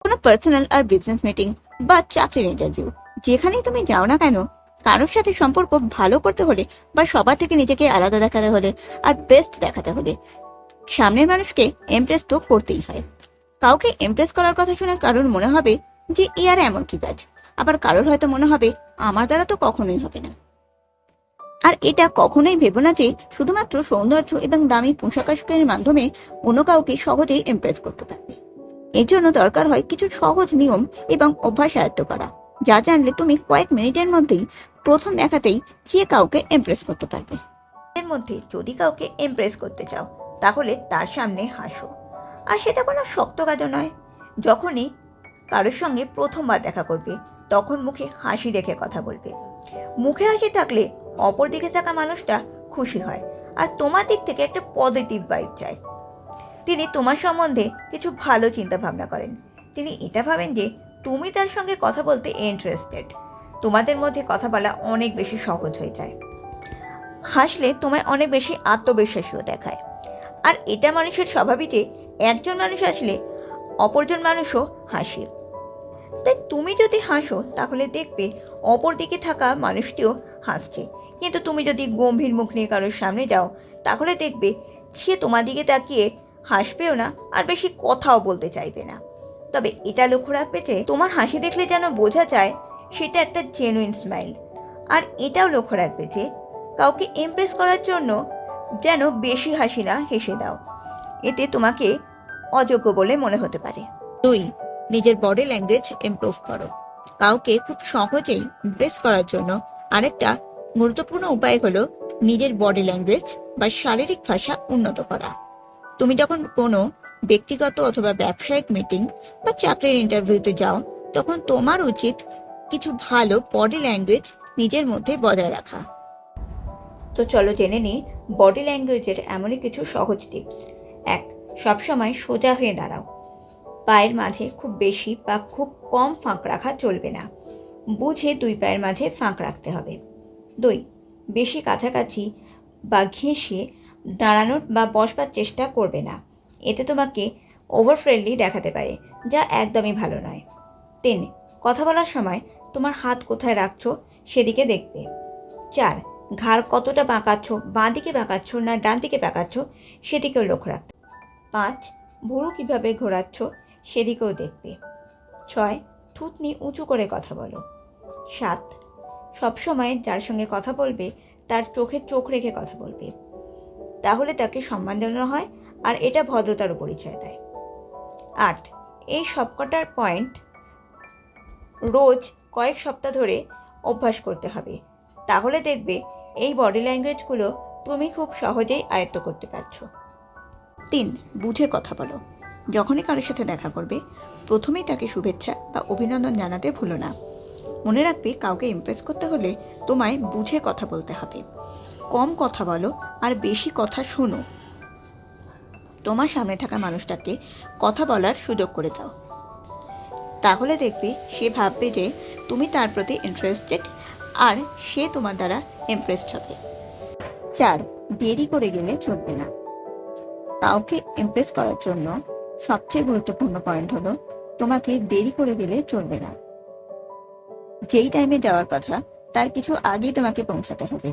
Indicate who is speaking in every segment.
Speaker 1: কোনো পার্সোনাল আর business meeting বা চাকরির ইন্টারভিউ, যেখানেই তুমি যাও না কেন, কারোর সাথে সম্পর্ক ভালো করতে হলে বা সবার থেকে নিজেকে আলাদা দেখাতে হলে আর বেস্ট দেখাতে হলে সামনের মানুষকে ইমপ্রেস তো করতেই হয়। কাউকে ইমপ্রেস করার কথা শুনে কারোর মনে হবে যে এ আর এমন কি কাজ, আবার কারোর হয়তো মনে হবে আমার দ্বারা তো কখনোই হবে না। আর এটা কখনোই ভেবো না যে শুধুমাত্র সৌন্দর্য এবং দামি পোশাক আশাকের মাধ্যমে অন্য কাউকে সহজেই ইমপ্রেস করতে পারবে। এর জন্য দরকার হয় কিছু সহজ নিয়ম এবং অভ্যাস আয়ত্ত করা, যা জানলে তুমি কয়েক মিনিটের মধ্যেই প্রথম দেখাতেই যে কাউকে ইমপ্রেস করতে পারবে।
Speaker 2: এর মধ্যে যদি কাউকে ইমপ্রেস করতে চাও তাহলে তার সামনে হাসো। আর সেটা কোনো শক্ত কাজও নয়। যখনই কারোর সঙ্গে প্রথমবার দেখা করবে তখন মুখে হাসি রেখে কথা বলবে। মুখে হাসি থাকলে অপর দিকে থাকা মানুষটা খুশি হয় আর তোমার দিক থেকে একটা পজিটিভ ভাইব চায়। তিনি তোমার সম্বন্ধে কিছু ভালো চিন্তা ভাবনা করেন। তিনি এটা ভাবেন যে তুমি তার সঙ্গে কথা বলতে ইন্টারেস্টেড। তোমাদের মধ্যে কথা বলা অনেক বেশি সহজ হয়ে যায়। হাসলে তোমায় অনেক বেশি আত্মবিশ্বাসীও দেখায়। আর এটা মানুষের স্বভাবই যে একজন মানুষ আসলে অপরজন মানুষও হাসে। তাই তুমি যদি হাসো তাহলে দেখবে অপর দিকে থাকা মানুষটিও হাসছে। কিন্তু তুমি যদি গম্ভীর মুখ নিয়ে কারোর সামনে যাও তাহলে দেখবে সে তোমার দিকে তাকিয়ে হাসবেও না আর বেশি কথাও বলতে চাইবে না। তবে এটা লক্ষ্য রাখবে যে তোমার হাসি দেখলে যেন বোঝা যায় সেটা একটা জেনুইন স্মাইল। আর এটাও লক্ষ্য রাখবে যে কাউকে ইমপ্রেস করার জন্য যেন বেশি হাসি না হেসে দাও, এতে তোমাকে অযোগ্য বলে মনে হতে পারে।
Speaker 1: 2. নিজের বডি ল্যাঙ্গুয়েজ ইমপ্রুভ করো। কাউকে খুব সহজেই ইমপ্রেস করার জন্য আরেকটা গুরুত্বপূর্ণ উপায় হলো নিজের বডি ল্যাঙ্গুয়েজ বা শারীরিক ভাষা উন্নত করা। তুমি যখন কোনো ব্যক্তিগত অথবা ব্যবসায়িক মিটিং বা চাকরির ইন্টারভিউতে যাও তখন তোমার উচিত কিছু ভালো বডি ল্যাঙ্গুয়েজ নিজের মধ্যে বজায় রাখা।
Speaker 2: তো চলো জেনে নিই বডি ল্যাঙ্গুয়েজের এমনই কিছু সহজ টিপস। 1. সবসময় সোজা হয়ে দাঁড়াও। পায়ের মাঝে খুব বেশি বা খুব কম ফাঁক রাখা চলবে না। বুঝে 2 পায়ের মাঝে ফাঁক রাখতে হবে। 2. বেশি কাছাকাছি বা ঘেঁষে দাঁড়ানোর বা বসবার চেষ্টা করবে না। এতে তোমাকে ওভার ফ্রেন্ডলি দেখাতে পারে, যা একদমই ভালো নয়। 3. কথা বলার সময় তোমার হাত কোথায় রাখছো সেদিকে দেখবে। 4. ঘাড় কতটা বাঁকাচ্ছ, বাঁ দিকে বাঁকাচ্ছ না ডান দিকে বাঁকাচ্ছ সেদিকেও লক্ষ্য রাখতে। 5. ভুরু কীভাবে ঘোরাচ্ছ সেদিকেও দেখবে। 6. থুতনি উঁচু করে কথা বলো। 7. সবসময় যার সঙ্গে কথা বলবে তার চোখে চোখ রেখে কথা বলবে, তাহলে তাকে সম্মান জানানো হয় আর এটা ভদ্রতারও পরিচয় দেয়। 8. এই সবকটার পয়েন্ট রোজ কয়েক সপ্তাহ ধরে অভ্যাস করতে হবে, তাহলে দেখবে এই বডি ল্যাঙ্গুয়েজগুলো তুমি খুব সহজেই আয়ত্ত করতে পারছো।
Speaker 1: 3. বুঝে কথা বলো। যখনই কারোর সাথে দেখা করবে প্রথমেই তাকে শুভেচ্ছা বা অভিনন্দন জানাতে ভুলো না। মনে রাখবে কাউকে ইমপ্রেস করতে হলে তোমায় বুঝে কথা বলতে হবে। কম কথা বলো আর বেশি কথা শোনো। তোমার সামনে থাকা মানুষটাকে কথা বলার সুযোগ করে দাও, তাহলে দেখবে সে ভাববে যে তুমি তার প্রতি ইন্টারেস্টেড আর সে তোমার দ্বারা ইমপ্রেসড হবে। 4. দেরি করে গেলে চলবে না। কাউকে ইমপ্রেস করার জন্য সবচেয়ে গুরুত্বপূর্ণ পয়েন্ট হলো তোমাকে দেরি করে গেলে চলবে না। যেই টাইমে যাওয়ার কথা তার কিছু আগেই তোমাকে পৌঁছাতে হবে,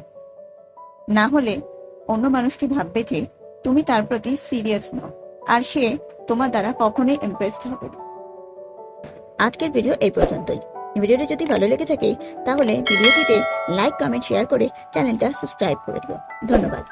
Speaker 1: না হলে অন্য মানুষটি ভাববে যে তুমি তার প্রতি সিরিয়াস নও আর সে তোমার দ্বারা কখনোই ইমপ্রেসড হবে না। আজকের ভিডিও এই পর্যন্তই। ভিডিওটি যদি ভালো লেগে থাকে তাহলে ভিডিওটিতে লাইক, কমেন্ট, শেয়ার করে চ্যানেলটা সাবস্ক্রাইব করে দিও। ধন্যবাদ।